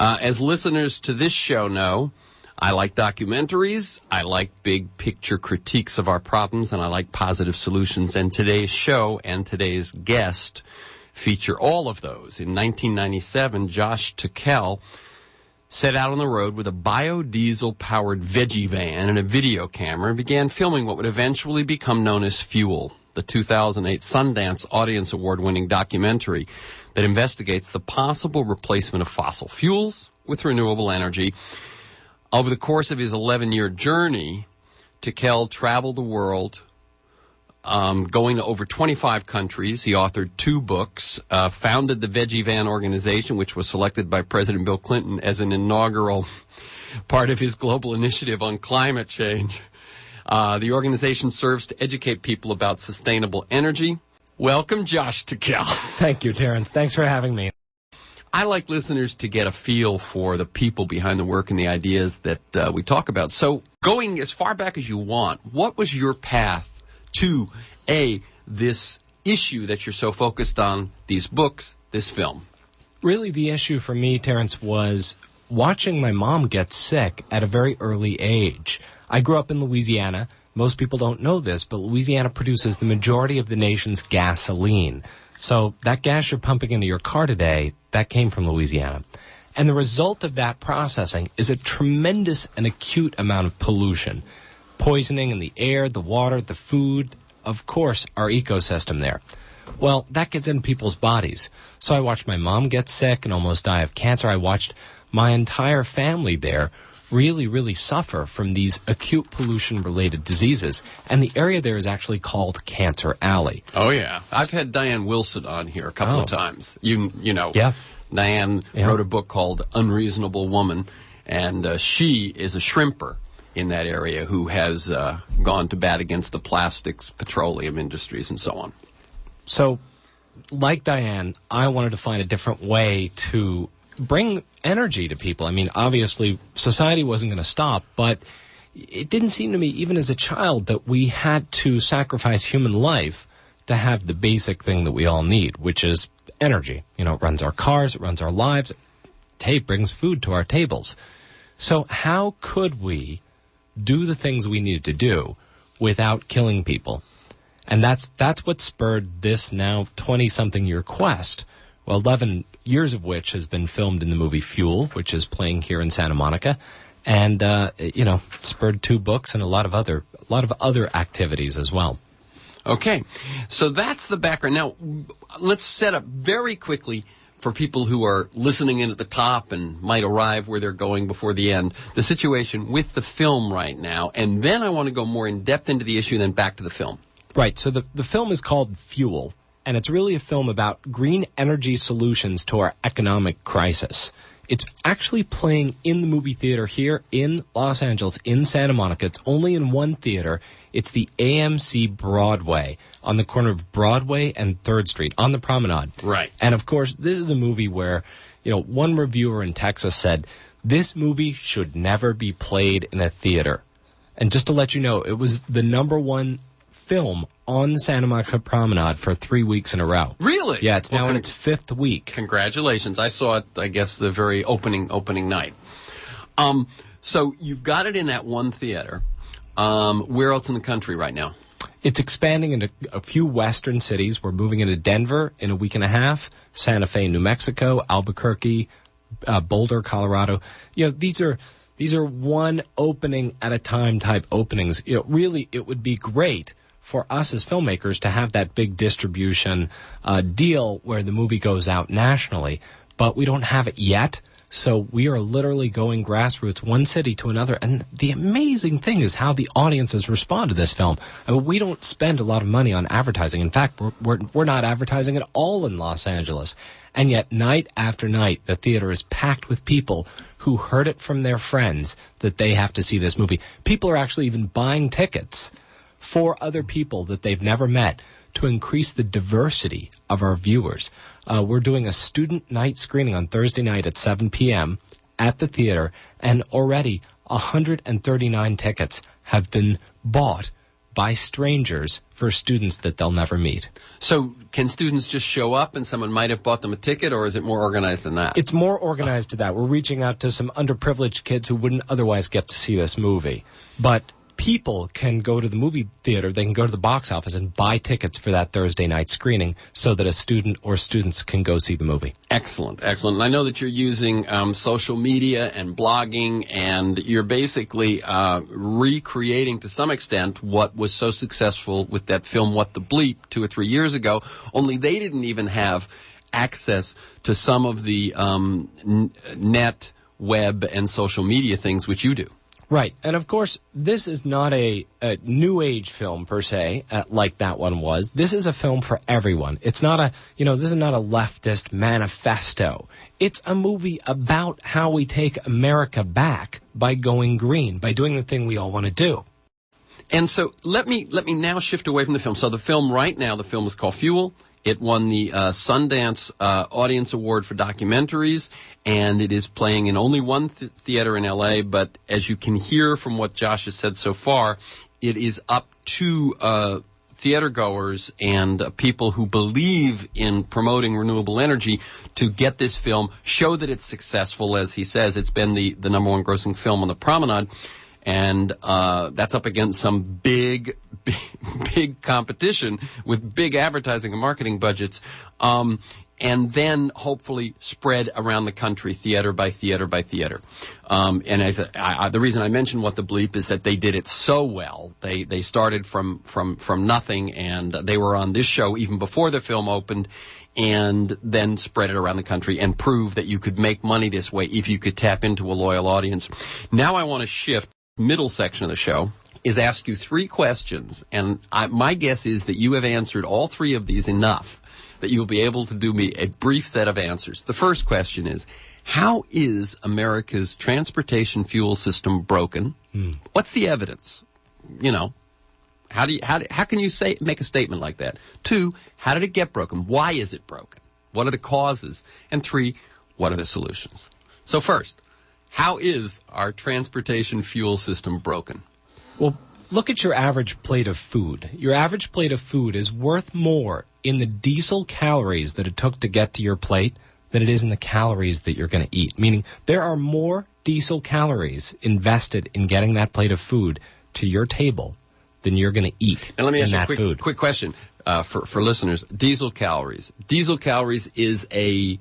As listeners to this show know, I like documentaries, I like big picture critiques of our problems, and I like positive solutions. And today's show and today's guest feature all of those. In 1997, Josh Tickell set out on the road with a biodiesel-powered Veggie van and a video camera and began filming what would eventually become known as Fuel, the 2008 Sundance Audience Award-winning documentary that investigates the possible replacement of fossil fuels with renewable energy. Over the course of his 11-year journey, Tickell traveled the world, going to over 25 countries. He authored 2 books, founded the Veggie Van organization, which was selected by President Bill Clinton as an inaugural part of his global initiative on climate change. The organization serves to educate people about sustainable energy. Welcome, Josh Tickell. Thank you, Terrence. Thanks for having me. I like listeners to get a feel for the people behind the work and the ideas that we talk about. So going as far back as you want, what was your path to, this issue that you're so focused on, these books, this film? Really, the issue for me, Terrence, was watching my mom get sick at a very early age. I grew up in Louisiana. Most people don't know this, but Louisiana produces the majority of the nation's gasoline. So that gas you're pumping into your car today, that came from Louisiana. And the result of that processing is a tremendous and acute amount of pollution. Poisoning in the air, the water, the food, of course, our ecosystem there. Well, that gets into people's bodies. So I watched my mom get sick and almost die of cancer. I watched my entire family there really, really suffer from these acute pollution-related diseases. And the area there is actually called Cancer Alley. Oh, yeah. I've had Diane Wilson on here a couple of times. You know, yeah. Diane wrote a book called Unreasonable Woman, and she is a shrimper in that area who has gone to bat against the plastics, petroleum industries, and so on. So, like Diane, I wanted to find a different way to bring energy to people. I mean, obviously, society wasn't going to stop, but it didn't seem to me, even as a child, that we had to sacrifice human life to have the basic thing that we all need, which is energy. You know, it runs our cars, it runs our lives, it brings food to our tables. So how could we do the things we needed to do without killing people? And that's what spurred this now 20-something-year quest. Well, 11 years of which has been filmed in the movie Fuel, which is playing here in Santa Monica, and spurred 2 books and a lot of other activities as well. Okay, so that's the background. Now, let's set up very quickly for people who are listening in at the top and might arrive where they're going before the end, the situation with the film right now, and then I want to go more in depth into the issue, then back to the film. Right, so the film is called Fuel. And it's really a film about green energy solutions to our economic crisis. It's actually playing in the movie theater here in Los Angeles, in Santa Monica. It's only in one theater. It's the AMC Broadway on the corner of Broadway and 3rd Street on the Promenade. Right. And, of course, this is a movie where, one reviewer in Texas said, this movie should never be played in a theater. And just to let you know, it was the #1 film on the Santa Monica Promenade for 3 weeks in a row. Really? Yeah, it's now in its 5th week. Congratulations. I saw it, I guess, the very opening night. So you've got it in that one theater. Where else in the country right now? It's expanding into a few western cities. We're moving into Denver in a week and a half, Santa Fe, New Mexico, Albuquerque, Boulder, Colorado. These are one opening at a time type openings. Really, it would be great for us as filmmakers to have that big distribution deal where the movie goes out nationally, but we don't have it yet. So we are literally going grassroots, one city to another. And the amazing thing is how the audiences respond to this film. I mean, we don't spend a lot of money on advertising. In fact, we're not advertising at all in Los Angeles. And yet, night after night, the theater is packed with people who heard it from their friends that they have to see this movie. People are actually even buying tickets for other people that they've never met to increase the diversity of our viewers. We're doing a student night screening on Thursday night at 7 p.m. at the theater, and already 139 tickets have been bought by strangers for students that they'll never meet. So can students just show up and someone might have bought them a ticket, or is it more organized than that? It's more organized to that. We're reaching out to some underprivileged kids who wouldn't otherwise get to see this movie. But people can go to the movie theater, they can go to the box office and buy tickets for that Thursday night screening so that a student or students can go see the movie. Excellent, excellent. And I know that you're using social media and blogging, and you're basically recreating to some extent what was so successful with that film, What the Bleep, 2 or 3 years ago, only they didn't even have access to some of the net, web, and social media things which you do. Right. And, of course, this is not a new age film, per se, like that one was. This is a film for everyone. It's not this is not a leftist manifesto. It's a movie about how we take America back by going green, by doing the thing we all want to do. And so let me now shift away from the film. So the film right now, the film is called Fuel. It won the Sundance Audience Award for documentaries, and it is playing in only one theater in L.A., but as you can hear from what Josh has said so far, it is up to theater goers and people who believe in promoting renewable energy to get this film, show that it's successful. As he says, it's been the number one grossing film on the Promenade, and that's up against some big competition with big advertising and marketing budgets, and then hopefully spread around the country, theater by theater by theater. And as the reason I mentioned What the Bleep is that they did it so well. They started from nothing, and they were on this show even before the film opened, and then spread it around the country and prove that you could make money this way if you could tap into a loyal audience. Now I want to shift. Middle section of the show is ask you 3 questions, and my guess is that you have answered all 3 of these enough that you'll be able to do me a brief set of answers. The first question is, how is America's transportation fuel system broken? What's the evidence? How can you make a statement like that? 2, how did it get broken? Why is it broken? What are the causes? And 3, what are the solutions? So first, how is our transportation fuel system broken? Well, look at your average plate of food. Your average plate of food is worth more in the diesel calories that it took to get to your plate than it is in the calories that you're going to eat. Meaning there are more diesel calories invested in getting that plate of food to your table than you're going to eat. And let me ask you a quick question for listeners. Diesel calories. Diesel calories is a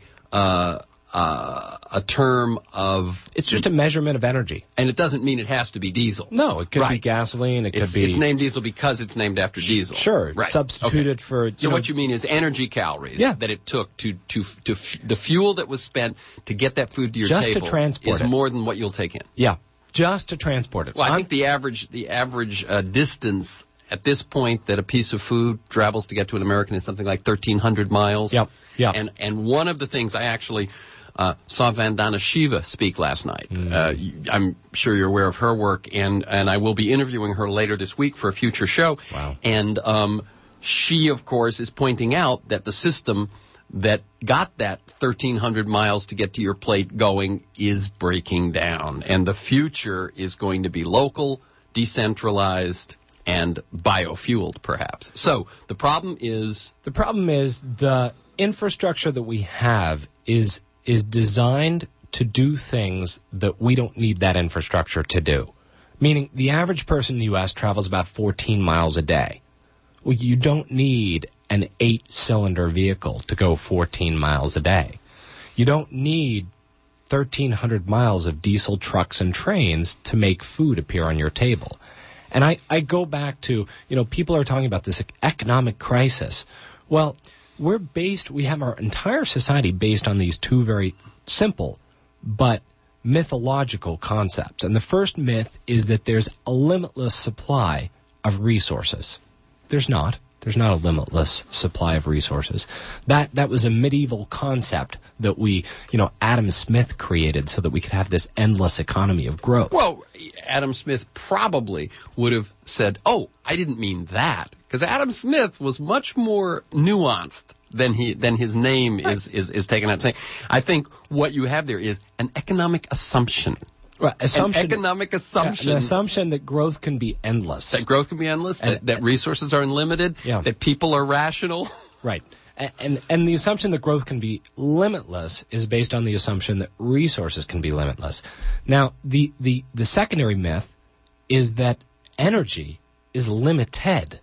term of... It's just a measurement of energy. And it doesn't mean it has to be diesel. No, it could be gasoline, could be... It's named diesel because it's named after diesel. Sure, right. Substituted for... So what you mean is energy calories that it took to the fuel that was spent to get that food to your table to transport is more than what you'll take in. Yeah, just to transport it. Well, I think the average distance at this point that a piece of food travels to get to an American is something like 1,300 miles. Yep. And one of the things I actually... saw Vandana Shiva speak last night. I'm sure you're aware of her work, and I will be interviewing her later this week for a future show. Wow. And she, of course, is pointing out that the system that got that 1,300 miles to get to your plate going is breaking down, and the future is going to be local, decentralized, and biofueled, perhaps. So the problem is the infrastructure that we have is designed to do things that we don't need that infrastructure to do. Meaning the average person in the U.S. travels about 14 miles a day. Well, you don't need an 8-cylinder vehicle to go 14 miles a day. You don't need 1,300 miles of diesel trucks and trains to make food appear on your table. And I go back to, people are talking about this economic crisis. Well, we have our entire society based on these 2 very simple but mythological concepts. And the first myth is that there's a limitless supply of resources. There's not. There's not a limitless supply of resources. That was a medieval concept that Adam Smith created so that we could have this endless economy of growth. Well, Adam Smith probably would have said, "Oh, I didn't mean that," because Adam Smith was much more nuanced than his name is taken out. I think what you have there is an economic assumption. Well, an economic assumption. An assumption that growth can be endless. That growth can be endless, that resources are unlimited, that people are rational. Right. And the assumption that growth can be limitless is based on the assumption that resources can be limitless. Now, the secondary myth is that energy is limited.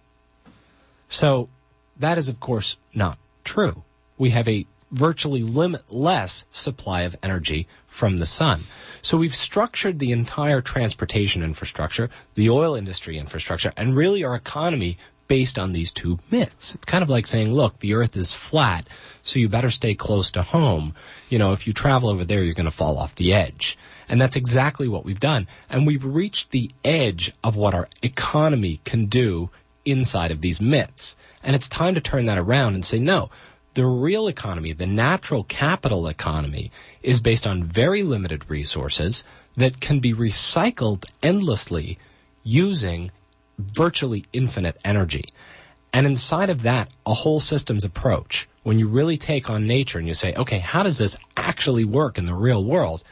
So that is, of course, not true. We have a virtually limitless supply of energy from the sun. So we've structured the entire transportation infrastructure, the oil industry infrastructure, and really our economy based on these two myths. It's kind of like saying, look, the earth is flat, so you better stay close to home. You know, if you travel over there, you're going to fall off the edge. And that's exactly what we've done. And we've reached the edge of what our economy can do inside of these myths. And it's time to turn that around and say, no, the real economy, the natural capital economy, is based on very limited resources that can be recycled endlessly using virtually infinite energy. And inside of that, a whole systems approach, when you really take on nature and you say, okay, how does this actually work in the real world?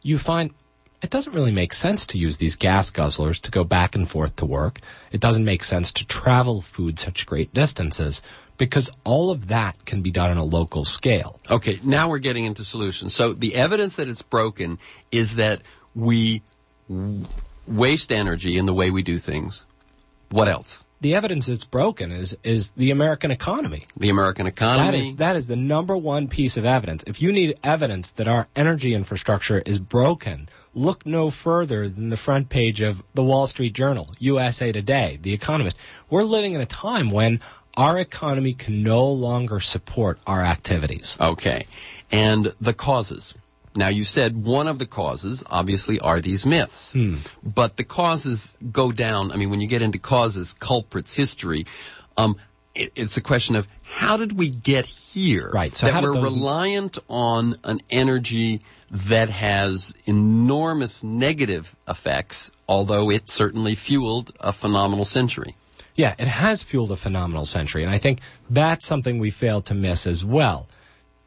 You find it doesn't really make sense to use these gas guzzlers to go back and forth to work. It doesn't make sense to travel food such great distances because all of that can be done on a local scale. Okay, now we're getting into solutions. So the evidence that it's broken is that we waste energy in the way we do things. What else? The evidence it's broken is the American economy. The American economy. That is the number one piece of evidence. If you need evidence that our energy infrastructure is broken, look no further than the front page of the Wall Street Journal, USA Today, The Economist. We're living in a time when our economy can no longer support our activities. Okay. And the causes. Now, you said one of the causes, obviously, are these myths. But the causes go down. I mean, when you get into causes, culprits, history, it's a question of how did we get here? Right. So that we're reliant on an energy that has enormous negative effects, although it certainly fueled a phenomenal century. Yeah, it has fueled a phenomenal century. And I think that's something we failed to miss as well.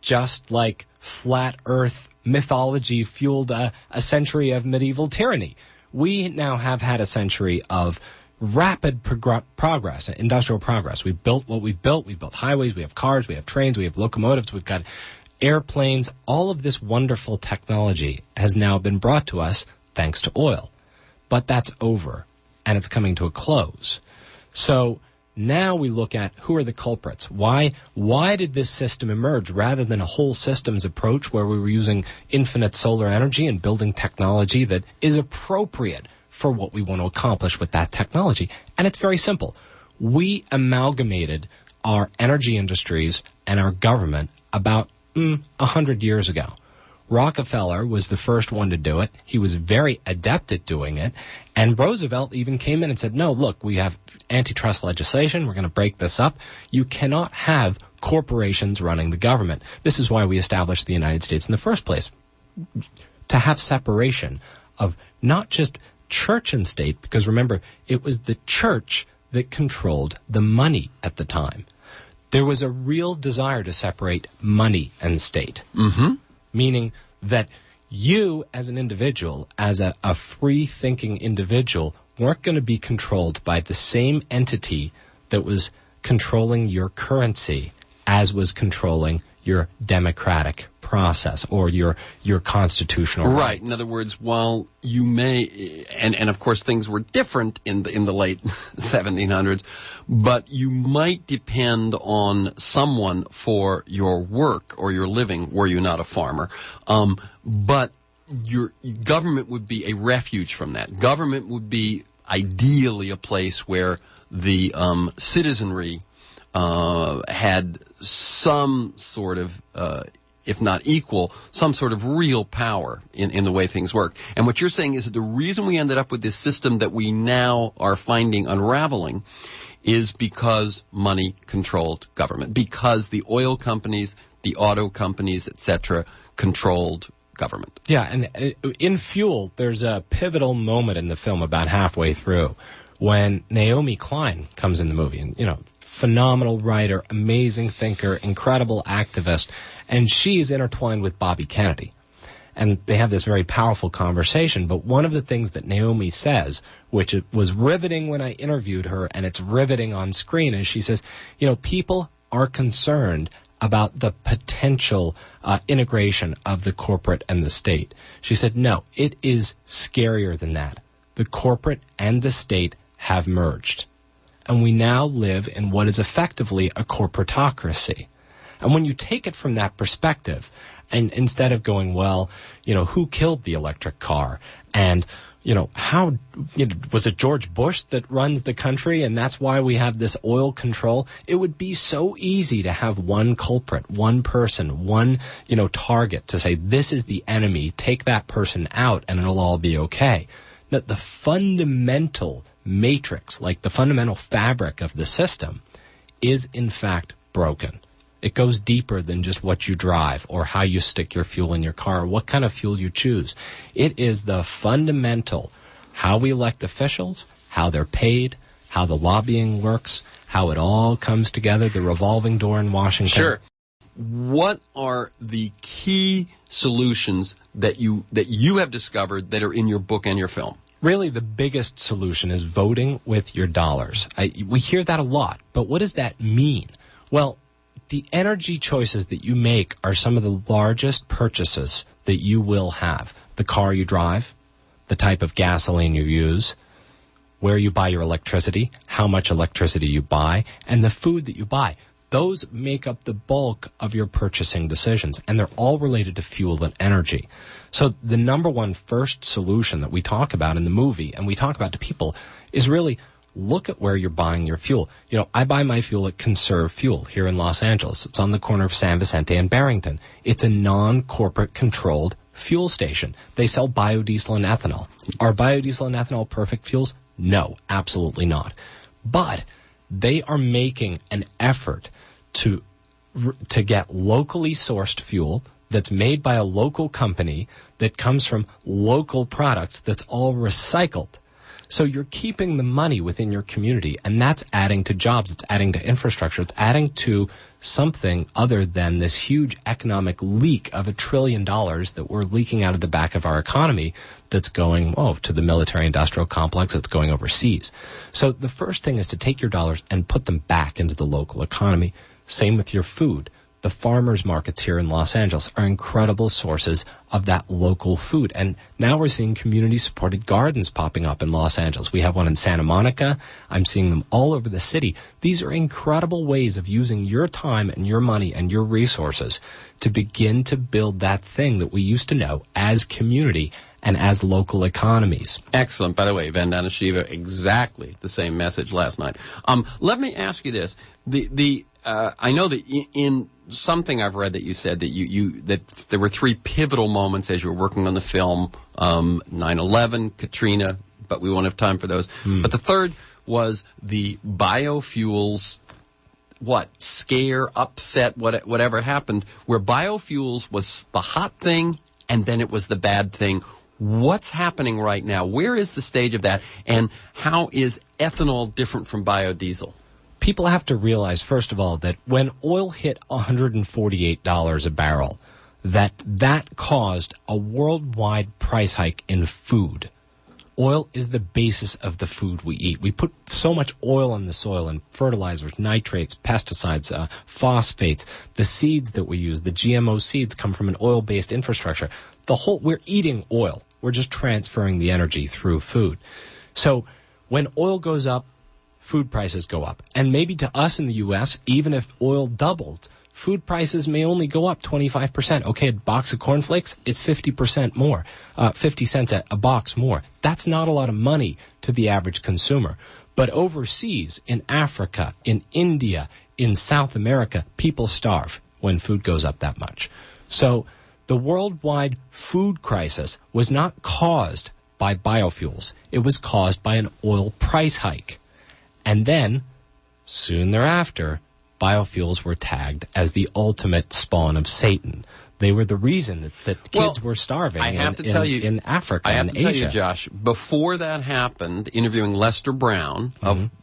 Just like flat Earth mythology fueled a century of medieval tyranny. We now have had a century of rapid progress, industrial progress. We've built what we've built. We've built highways, we have cars, we have trains, we have locomotives, we've got airplanes. All of this wonderful technology has now been brought to us thanks to oil. But that's over, and it's coming to a close. So now we look at who are the culprits. Why did this system emerge rather than a whole systems approach where we were using infinite solar energy and building technology that is appropriate for what we want to accomplish with that technology? And it's very simple. We amalgamated our energy industries and our government about 100 years ago. Rockefeller was the first one to do it. He was very adept at doing it. And Roosevelt even came in and said, no, look, we have antitrust legislation. We're going to break this up. You cannot have corporations running the government. This is why we established the United States in the first place. To have separation of not just church and state, because remember, it was the church that controlled the money at the time. There was a real desire to separate money and state. Meaning that you as an individual, as a free-thinking individual, weren't going to be controlled by the same entity that was controlling your currency as was controlling your democratic process or your constitutional rights. Right. In other words, while you may, and of course things were different in the late 1700s, but you might depend on someone for your work or your living were you not a farmer. But your government would be a refuge from that. Government would be ideally a place where the citizenry had some sort of, if not equal, some sort of real power in the way things work. And what you're saying is that the reason we ended up with this system that we now are finding unraveling is because money controlled government, because the oil companies, the auto companies, etc., controlled government. Yeah, and in Fuel, there's a pivotal moment in the film about halfway through when Naomi Klein comes in the movie, and phenomenal writer, amazing thinker, incredible activist, and she is intertwined with Bobby Kennedy. and they have this very powerful conversation. But one of the things that Naomi says, which it was riveting when I interviewed her, and it's riveting on screen, is she says, people are concerned about the potential integration of the corporate and the state. She said, no, it is scarier than that. The corporate and the state have merged. And we now live in what is effectively a corporatocracy. And when you take it from that perspective, and instead of going, well, who killed the electric car? And, how was it George Bush that runs the country and that's why we have this oil control? It would be so easy to have one culprit, one person, one, target to say, this is the enemy, take that person out and it'll all be okay. That the fundamental matrix, like the fundamental fabric of the system, is in fact broken. It goes deeper than just what you drive or how you stick your fuel in your car or what kind of fuel you choose. It is the fundamental, how we elect officials, how they're paid, how the lobbying works, how it all comes together, the revolving door in Washington. Sure. What are the key solutions that you have discovered that are in your book and your film? Really, the biggest solution is voting with your dollars. We hear that a lot, but what does that mean? Well, the energy choices that you make are some of the largest purchases that you will have. The car you drive, the type of gasoline you use, where you buy your electricity, how much electricity you buy, and the food that you buy. Those make up the bulk of your purchasing decisions, and they're all related to fuel and energy. So the number one first solution that we talk about in the movie, and we talk about to people, is really look at where you're buying your fuel. I buy my fuel at Conserve Fuel here in Los Angeles. It's on the corner of San Vicente and Barrington. It's a non-corporate controlled fuel station. They sell biodiesel and ethanol. Are biodiesel and ethanol perfect fuels? No, absolutely not. But they are making an effort to get locally sourced fuel that's made by a local company that comes from local products that's all recycled. So you're keeping the money within your community, and that's adding to jobs, it's adding to infrastructure, it's adding to something other than this huge economic leak of $1 trillion that we're leaking out of the back of our economy that's going, to the military-industrial complex, that's going overseas. So the first thing is to take your dollars and put them back into the local economy. Same with your food. The farmers markets here in Los Angeles are incredible sources of that local food. And now we're seeing community-supported gardens popping up in Los Angeles. We have one in Santa Monica. I'm seeing them all over the city. These are incredible ways of using your time and your money and your resources to begin to build that thing that we used to know as community and as local economies. Excellent. By the way, Vandana Shiva, exactly the same message last night. Let me ask you this. I know that in something I've read that you said that that there were three pivotal moments as you were working on the film, 9/11, Katrina, but we won't have time for those. But the third was the biofuels, scare, upset, whatever happened, where biofuels was the hot thing and then it was the bad thing. What's happening right now? Where is the stage of that? And how is ethanol different from biodiesel? People have to realize, first of all, that when oil hit $148 a barrel, that caused a worldwide price hike in food. Oil is the basis of the food we eat. We put so much oil in the soil and fertilizers, nitrates, pesticides, phosphates. The seeds that we use, the GMO seeds, come from an oil-based infrastructure. We're eating oil. We're just transferring the energy through food. So when oil goes up, food prices go up. And maybe to us in the U.S., even if oil doubled, food prices may only go up 25%. Okay, a box of cornflakes, it's 50% more, 50 cents a box more. That's not a lot of money to the average consumer. But overseas, in Africa, in India, in South America, people starve when food goes up that much. So the worldwide food crisis was not caused by biofuels. It was caused by an oil price hike. And then, soon thereafter, biofuels were tagged as the ultimate spawn of Satan. They were the reason that kids were starving in Africa and Asia. I have to tell you, Josh, before that happened, interviewing Lester Brown,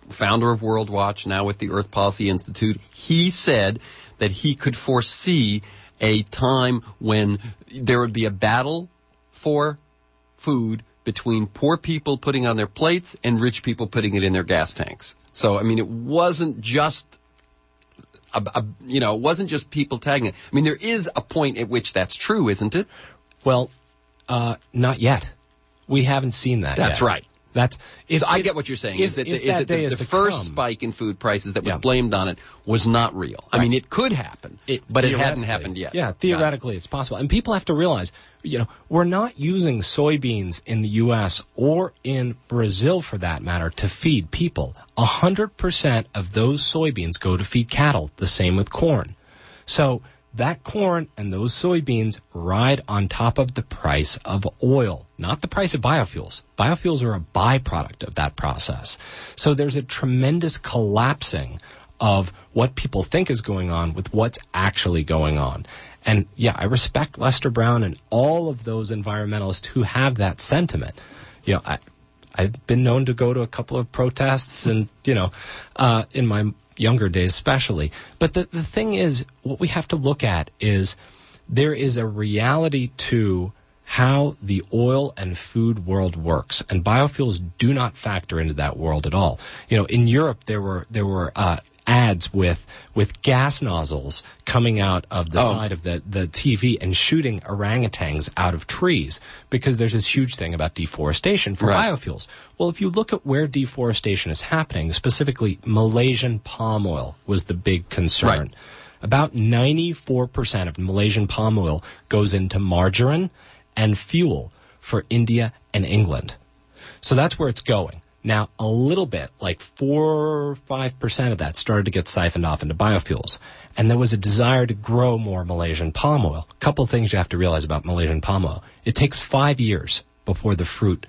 founder of World Watch, now with the Earth Policy Institute, he said that he could foresee a time when there would be a battle for food between poor people putting it on their plates and rich people putting it in their gas tanks. So, I mean, it wasn't just, it wasn't just people tagging it. I mean, there is a point at which that's true, isn't it? Well, not yet. We haven't seen that That's yet. right. So I get what you're saying. Is that the first spike in food prices that was blamed on it was not real. Right. I mean, it could happen, but it hadn't happened yet. Yeah, theoretically it's possible. And people have to realize, we're not using soybeans in the U.S. or in Brazil, for that matter, to feed people. 100% of those soybeans go to feed cattle, the same with corn. So that corn and those soybeans ride on top of the price of oil, not the price of biofuels. Biofuels are a byproduct of that process. So there's a tremendous collapsing of what people think is going on with what's actually going on. And yeah, I respect Lester Brown and all of those environmentalists who have that sentiment. I've been known to go to a couple of protests and, in my younger days especially. But the thing is, what we have to look at is there is a reality to how the oil and food world works, and biofuels do not factor into that world at all. In Europe, there were ads with gas nozzles coming out of the side of the TV and shooting orangutans out of trees, because there's this huge thing about deforestation for biofuels. Well, if you look at where deforestation is happening, specifically Malaysian palm oil was the big concern. Right. About 94% of Malaysian palm oil goes into margarine and fuel for India and England. So that's where it's going. Now, a little bit, like 4 or 5% of that started to get siphoned off into biofuels. And there was a desire to grow more Malaysian palm oil. A couple of things you have to realize about Malaysian palm oil. It takes 5 years before the fruit's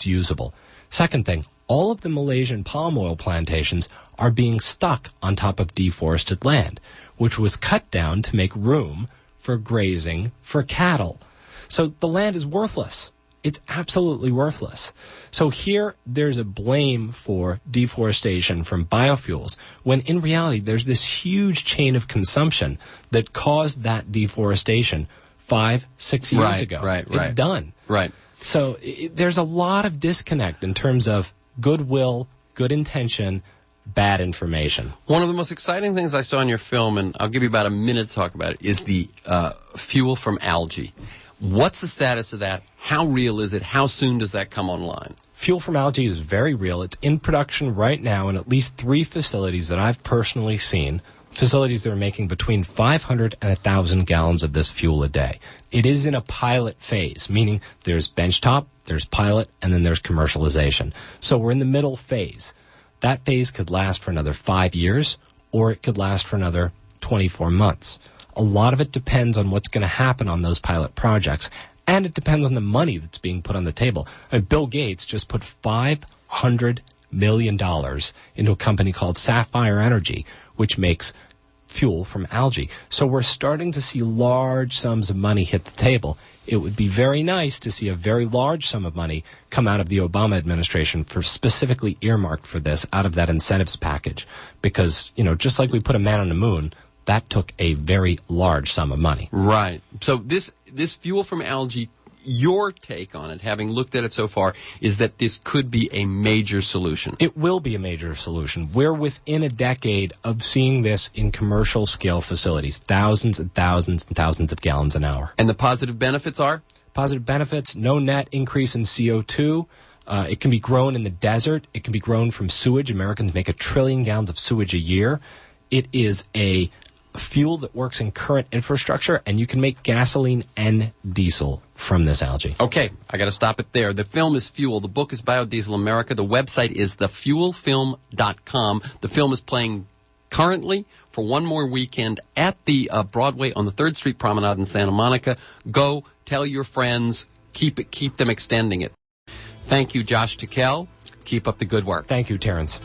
usable. Second thing, all of the Malaysian palm oil plantations are being stuck on top of deforested land, which was cut down to make room for grazing for cattle. So the land is worthless. It's absolutely worthless. So here, there's a blame for deforestation from biofuels, when in reality, there's this huge chain of consumption that caused that deforestation 5-6 years ago. It's done. Right. So there's a lot of disconnect in terms of goodwill, good intention, bad information. One of the most exciting things I saw in your film, and I'll give you about a minute to talk about it, is the fuel from algae. What's the status of that? How real is it? How soon does that come online? Fuel from algae is very real. It's in production right now in at least 3 facilities that I've personally seen, facilities that are making between 500 and 1,000 gallons of this fuel a day. It is in a pilot phase, meaning there's benchtop, there's pilot, and then there's commercialization. So we're in the middle phase. That phase could last for another 5 years, or it could last for another 24 months. A lot of it depends on what's going to happen on those pilot projects, and it depends on the money that's being put on the table. Bill Gates just put $500 million into a company called Sapphire Energy, which makes fuel from algae. So we're starting to see large sums of money hit the table. It would be very nice to see a very large sum of money come out of the Obama administration for specifically earmarked for this out of that incentives package. Because, just like we put a man on the moon, that took a very large sum of money. Right. So this fuel from algae, your take on it, having looked at it so far, is that this could be a major solution. It will be a major solution. We're within a decade of seeing this in commercial scale facilities, thousands and thousands and thousands of gallons an hour. And the positive benefits are? Positive benefits, no net increase in CO2. It can be grown in the desert. It can be grown from sewage. Americans make 1 trillion gallons of sewage a year. It is a fuel that works in current infrastructure, and you can make gasoline and diesel from this algae. Okay, I got to stop it there. The film is Fuel. The book is Biodiesel America. The website is thefuelfilm.com. The film is playing currently for one more weekend at the Broadway on the 3rd Street Promenade in Santa Monica. Go, tell your friends, keep them extending it. Thank you, Josh Tickell. Keep up the good work. Thank you, Terrence.